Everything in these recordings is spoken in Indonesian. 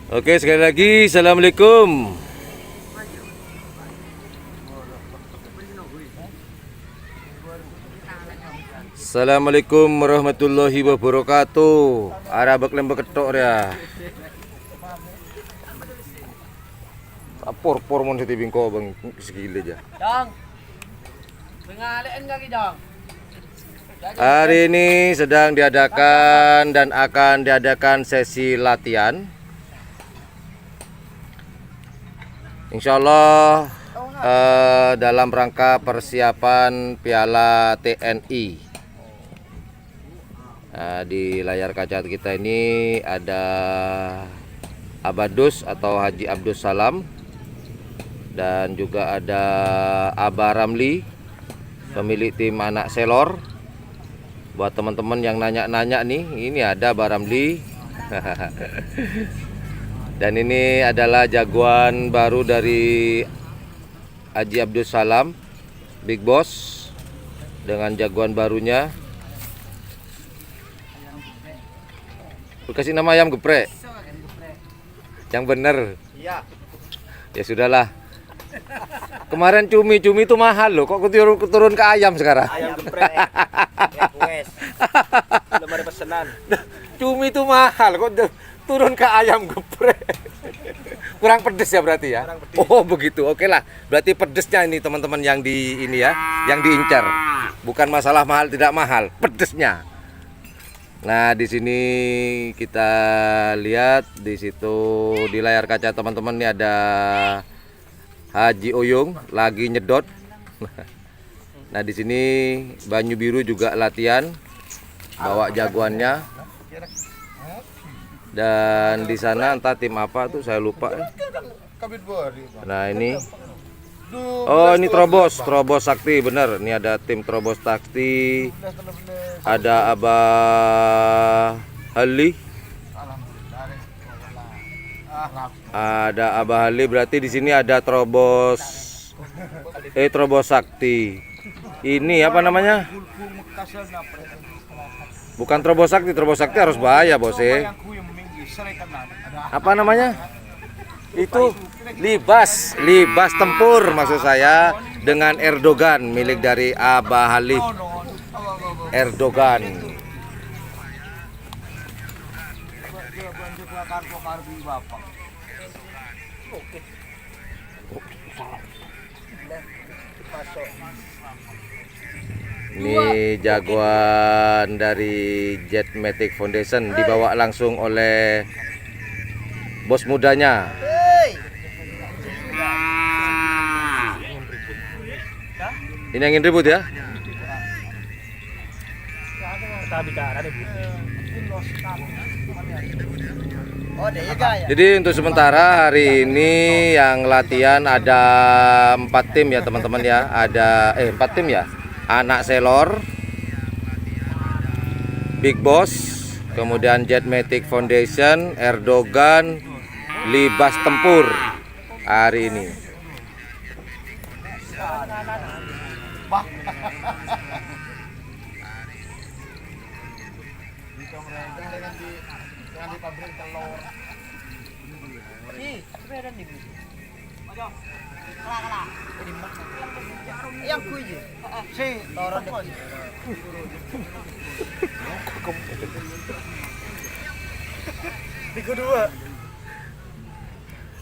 Oke, sekali lagi assalamualaikum. Assalamualaikum warahmatullahi wabarakatuh. Arabak lembek ketok ya. Por mon siti bingko bang segile aja. Dong. Pengalian kaki dong. Hari ini sedang diadakan dan akan diadakan sesi latihan. Insya Allah dalam rangka persiapan Piala TNI. Nah, di layar kaca kita ini ada Abadus atau Haji Abdus Salam dan juga ada Aba Ramli, pemilik tim anak selor. Buat teman-teman yang nanya-nanya nih, ini ada Aba Ramli. Dan ini adalah jagoan baru dari Haji Abdus Salam, Big Boss, dengan jagoan barunya. Kasih nama ayam geprek. Yang bener. Iya. Ya sudahlah. Kemarin cumi-cumi itu mahal loh. Kok turun ke ayam sekarang? Ayam geprek. Wes. Belum ada pesanan. Cumi itu mahal. Kok turun ke ayam geprek? Kurang pedes ya berarti ya? Oh begitu. Oke lah. Berarti pedesnya ini teman-teman yang di ini ya, yang diincar. Bukan masalah mahal tidak mahal, pedesnya. Nah, di sini kita lihat di situ di layar kaca teman-teman ini ada Haji Oyung lagi nyedot. Nah, di sini Banyu Biru juga latihan bawa jagoannya. Dan di sana entah tim apa tuh saya lupa. Nah, ini oh, ini Trobos Sakti, bener. Ini ada tim Trobos Sakti. Ada Abah Hali. Ada Abah Hali, berarti di sini ada Trobos Sakti. Ini apa namanya? Bukan Trobos Sakti harus bahaya, Bos. Apa namanya? Itu libas tempur maksud saya, dengan Erdogan, milik dari Abah Hali. Erdogan. Ini jagoan dari Jetmatic Foundation, dibawa langsung oleh bos mudanya. Ini yang ingin ribut ya? Jadi untuk sementara hari ini yang latihan ada 4 tim ya teman-teman ya. Ada 4 tim ya. Anak selor, Big Boss, kemudian Jetmatic Foundation, Erdogan, libas tempur hari ini. Yang kuy si toron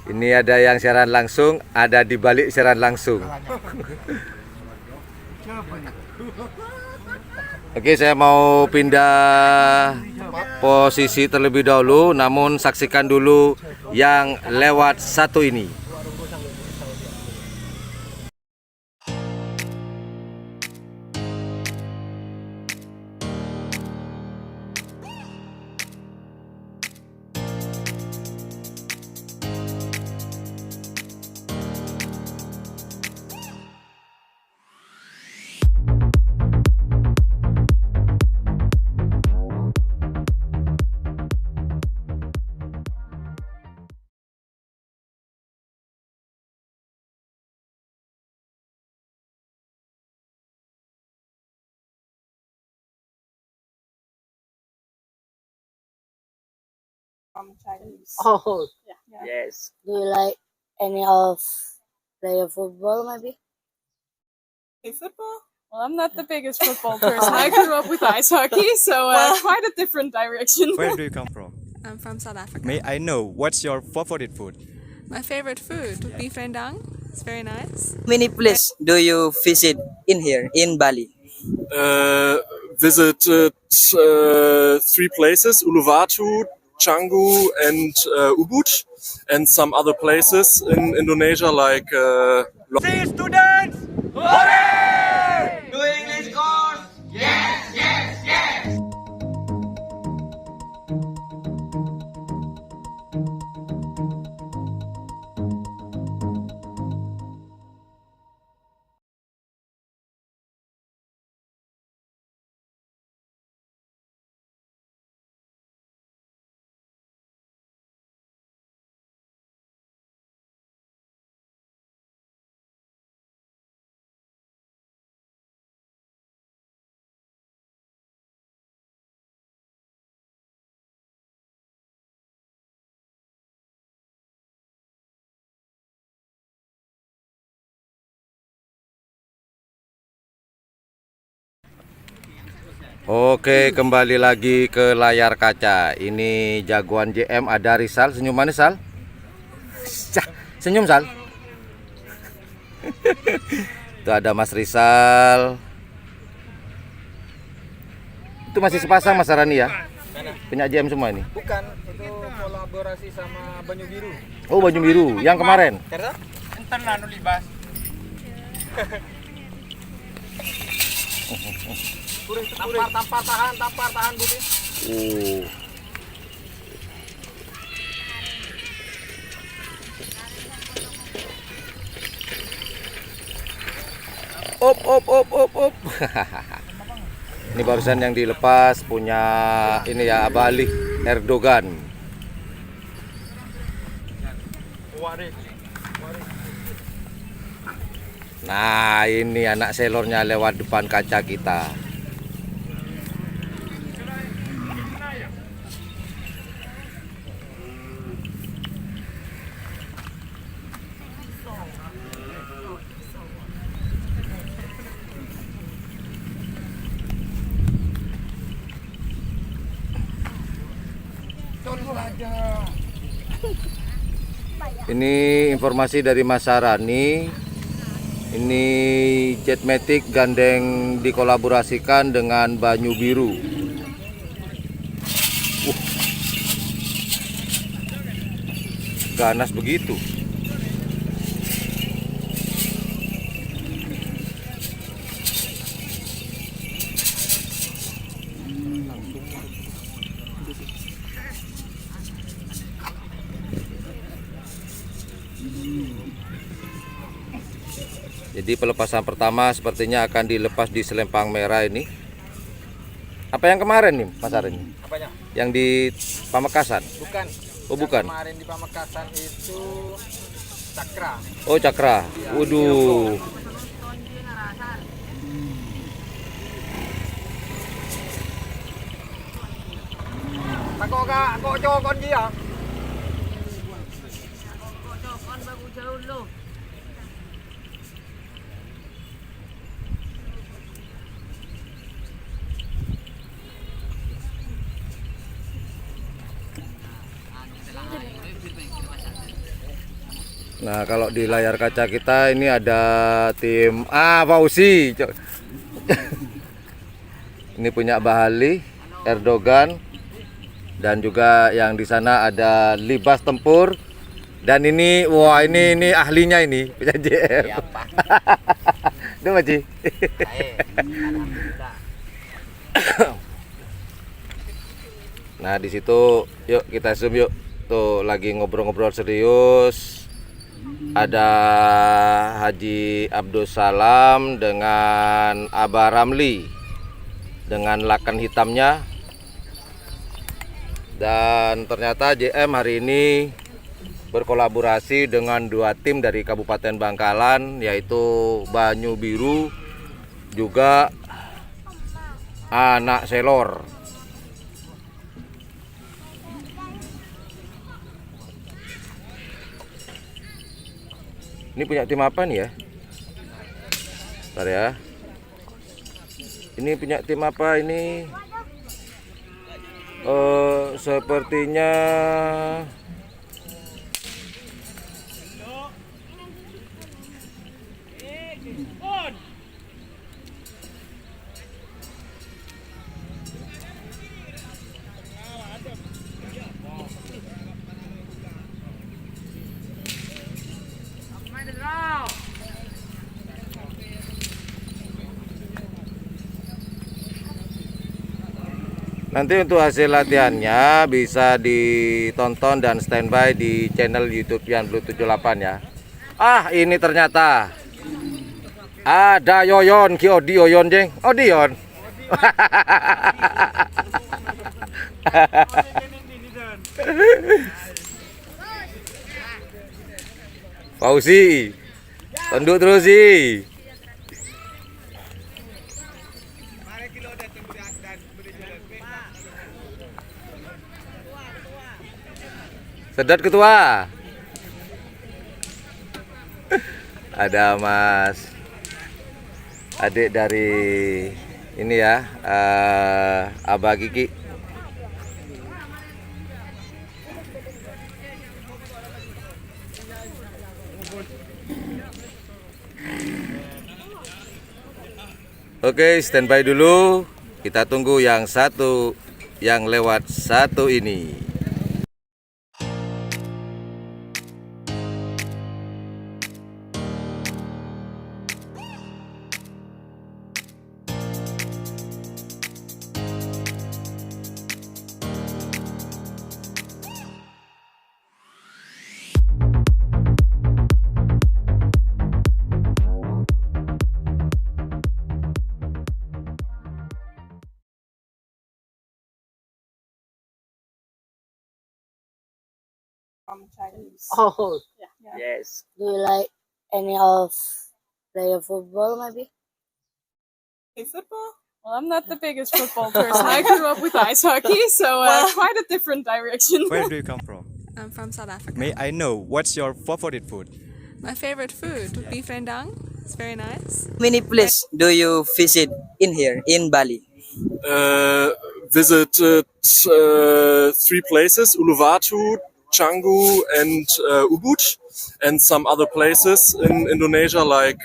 Ini ada yang siaran langsung, ada di balik siaran langsung. Oke, saya mau pindah posisi terlebih dahulu, namun saksikan dulu yang lewat satu ini. Chinese. Oh, Yeah. yes. Do you like any of player football maybe? Football? Well, I'm not the biggest football person. I grew up with ice hockey, so quite a different direction. Where do you come from? I'm from South Africa. May I know what's your favorite food? My favorite food, beef rendang. It's very nice. Many place do you visit in here in Bali? Visited 3 places: Uluwatu, Canggu, and Ubud, and some other places in Indonesia like. Oke, kembali lagi ke layar kaca. Ini jagoan JM, ada Rizal. Senyum manis, Sal. Senyum, Sal. Itu ada Mas Rizal. Itu masih sepasang Mas Arani ya? Punya JM semua ini? Bukan, itu kolaborasi sama Banyu Biru. Oh, Banyu Biru yang kemarin. Karena enten lah nu libas. Tampar tahan Budi. Oh. Op. Ini barusan yang dilepas punya ini ya, Abah Ali Erdogan. Nah, ini anak selornya lewat depan kaca kita. Ini informasi dari Mas Sarani. Ini Jetmatic gandeng dikolaborasikan dengan Banyu Biru. Ganas begitu. Jadi pelepasan pertama sepertinya akan dilepas di Selempang Merah ini. Apa yang kemarin nih, Mas Arani? Apanya? Yang di Pamekasan? Bukan. Oh, bukan. Yang kemarin di Pamekasan itu Cakra. Oh, Cakra. Waduh. Kok cokon dia? Nah, kalau di layar kaca kita ini ada tim Fauzi. Ini punya Bahali, Erdogan, dan juga yang di sana ada Libas Tempur. Dan ini, wah ini ahlinya ini punya JM. Siapa? Itu Maji. Nah, di situ yuk kita zoom yuk. Tuh lagi ngobrol-ngobrol serius. Ada Haji Abdul Salam dengan Abah Ramli dengan lakan hitamnya. Dan ternyata JM hari ini berkolaborasi dengan 2 tim dari Kabupaten Bangkalan, yaitu Banyu Biru juga Anak Selor. Ini punya tim apa nih ya? Bentar ya. Ini punya tim apa ini? Sepertinya nanti untuk hasil latihannya bisa ditonton dan standby di channel YouTube Yan Blue 78 ya. Ah, ini ternyata ada Yoyon, Ki Odi Yoyon jeng. Odion. Fauzi. Tunduk terus sih. Sedot ketua. Ada Mas adik dari ini ya, Abah Kiki. Oke, standby dulu. Kita tunggu yang satu, yang lewat satu ini. Chinese. Oh, Yes. do you like any of player football maybe? Hey, football? Well, I'm not the biggest football person. I grew up with ice hockey, so quite a different direction. Where do you come from? I'm from South Africa. May I know what's your favorite food? My favorite food would be rendang. It's very nice. How many places do you visit in here in Bali? Visited 3 places: Uluwatu, Canggu, and Ubud, and some other places in Indonesia like.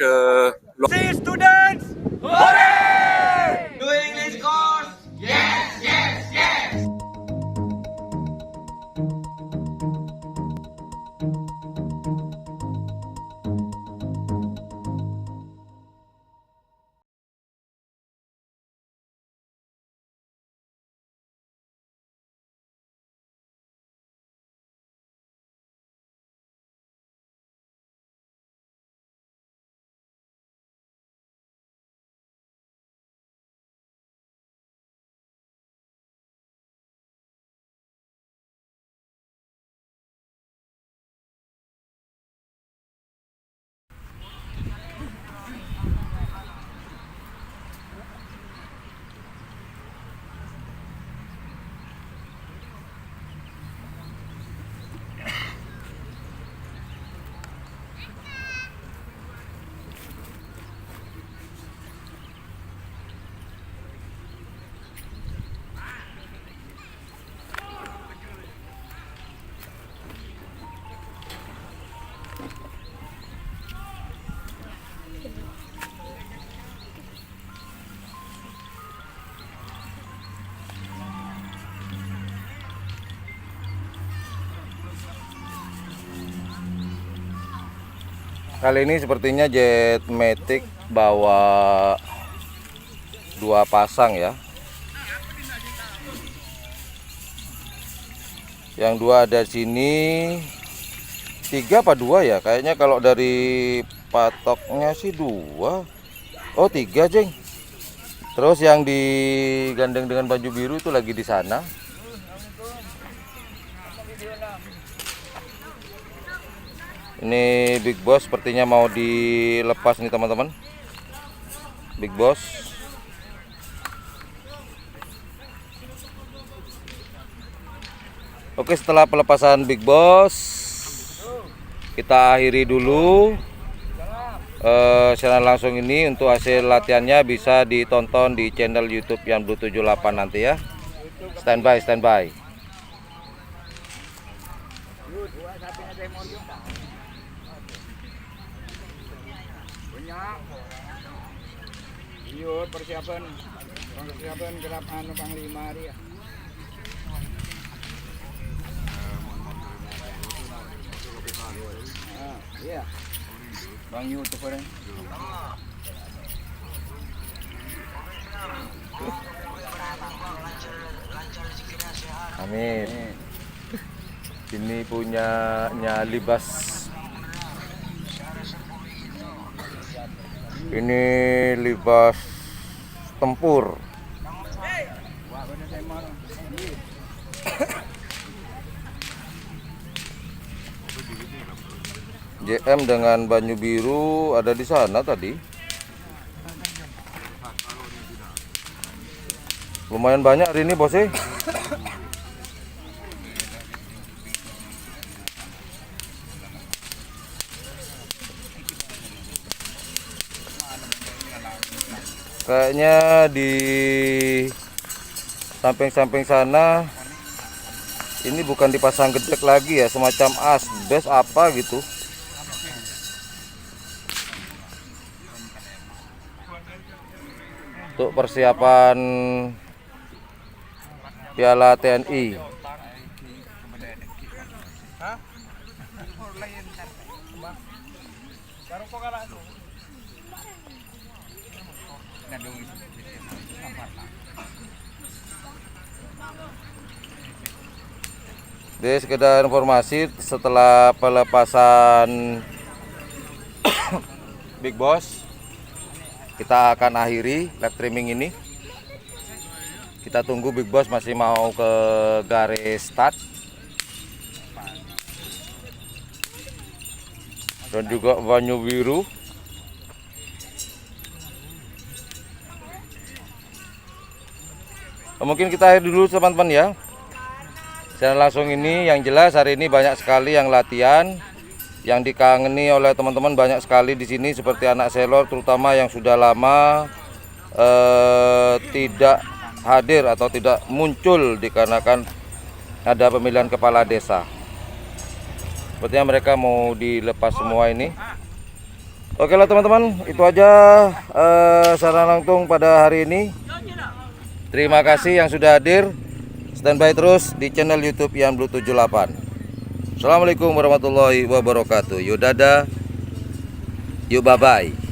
Kali ini sepertinya Jet Matic bawa 2 pasang ya. Yang 2 ada sini, 3 apa 2 ya? Kayaknya kalau dari patoknya sih 2. Oh 3 jeng. Terus yang digandeng dengan baju biru itu lagi di sana. Ini Big Boss sepertinya mau dilepas nih teman-teman. Big Boss. Oke, setelah pelepasan Big Boss, kita akhiri dulu siaran langsung ini untuk hasil latihannya bisa ditonton di channel YouTube Yan Blue 78 nanti ya. Standby. persiapan gelap anu panglima dia. Iya. Bang YouTube orang. Amin. Ini punyanya Libas. Ini Libas tempur. JM dengan Banyu Biru ada di sana tadi. Lumayan banyak hari ini, Bos. Kayaknya di samping-samping sana ini bukan dipasang gedek lagi ya, semacam asbes apa gitu. Untuk persiapan Piala TNI. Jadi sekedar informasi, setelah pelepasan Big Boss, kita akan akhiri live streaming ini. Kita tunggu Big Boss masih mau ke garis start. Dan juga Banyu Biru. Mungkin kita akhir dulu teman-teman ya. Secara langsung ini yang jelas hari ini banyak sekali yang latihan, yang dikangeni oleh teman-teman banyak sekali di sini seperti anak selor terutama yang sudah lama tidak hadir atau tidak muncul dikarenakan ada pemilihan kepala desa. Sepertinya mereka mau dilepas semua ini. Oke lah teman-teman, itu aja secara langsung pada hari ini. Terima kasih yang sudah hadir. Standby terus di channel YouTube Yan Blue 78. Assalamualaikum warahmatullahi wabarakatuh. Yuk dadah. Yuk bye-bye.